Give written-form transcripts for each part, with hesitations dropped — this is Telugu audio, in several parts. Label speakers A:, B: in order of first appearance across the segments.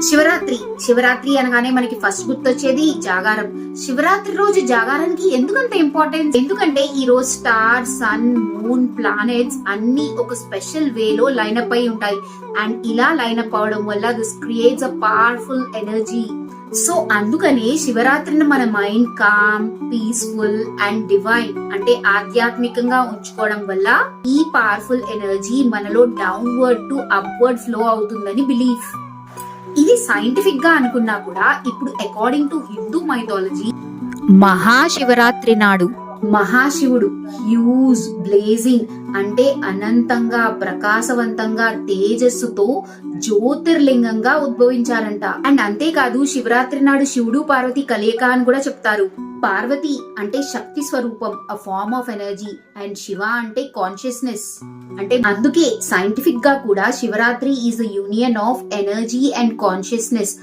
A: శివరాత్రి అనగానే మనకి ఫస్ట్ గుర్తొచ్చేది జాగారం. శివరాత్రి రోజు జాగారానికి ఎందుకంత ఇంపార్టెన్స్? ఎందుకంటే ఈ రోజు స్టార్, సన్, మూన్, ప్లానెట్స్ అన్ని ఒక స్పెషల్ వేలో లైనప్ అయి ఉంటాయి. అండ్ ఇలా లైనప్ అవడం వల్ల this creates a powerful energy. So అందుకనే శివరాత్రిని మన mind calm, peaceful and divine అంటే ఆధ్యాత్మికంగా ఉంచుకోవడం వల్ల ఈ పవర్ఫుల్ ఎనర్జీ మనలో డౌన్వర్డ్ టు అప్వర్డ్ ఫ్లో అవుతుందని బిలీఫ్. ఇది సైంటిఫిక్ గా అనుకున్నా కూడా ఇప్పుడు according to Hindu mythology
B: Mahashivratri నాడు
A: మహాశివుడు హ్యూజ్ బ్లేజింగ్ అంటే అనంతంగా ప్రకాశవంతంగా తేజస్సుతో జ్యోతిర్లింగంగా ఉద్భవించారంట. అండ్ అంతేకాదు శివరాత్రి నాడు శివుడు పార్వతి కలయిక అని కూడా చెప్తారు. పార్వతి అంటే శక్తి స్వరూపం, a form of energy, and Shiva అంటే కాన్షియస్నెస్. అంటే అందుకే సైంటిఫిక్ గా కూడా Shivratri is the union of energy and consciousness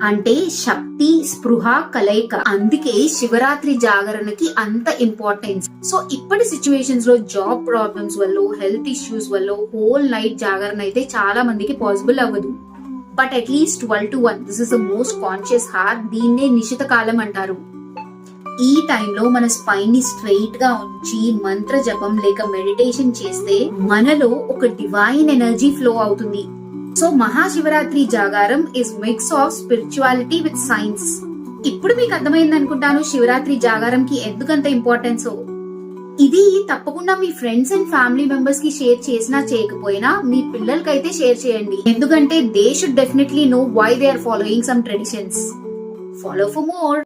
A: అంటే శక్తి స్పృహ కలయిక. అందుకే శివరాత్రి జాగరణకి అంత ఇంపార్టెన్స్. సో ఇప్పటి సిచ్యువేషన్స్ లో జాబ్ ప్రాబ్లమ్స్ వల్ల, హెల్త్ ఇష్యూస్ వల్ల హోల్ నైట్ జాగరణ అయితే చాలా మందికి పాసిబుల్ అవ్వదు. But at least 12 to 1 this is the most conscious hour. దీన్నే నిశిత కాలం అంటారు. ఈ టైంలో మన స్పైన్ ని స్ట్రైట్ గా ఉంచి మంత్ర జపం లేక మెడిటేషన్ చేస్తే మనలో ఒక డివైన్ ఎనర్జీ ఫ్లో అవుతుంది. సో మహాశివరాత్రి జాగారం is mix of spirituality with science. ఇప్పుడు మీకు అర్థమైంది అనుకుంటాను శివరాత్రి జాగారం కి ఎందుకంత ఇంపార్టెన్స్. ఇది తప్పకుండా మీ ఫ్రెండ్స్ అండ్ ఫ్యామిలీ మెంబర్స్ కి షేర్ చేసినా చేయకపోయినా మీ పిల్లలకైతే షేర్ చేయండి. ఎందుకంటే they should definitely know why they are following some traditions. Follow for more.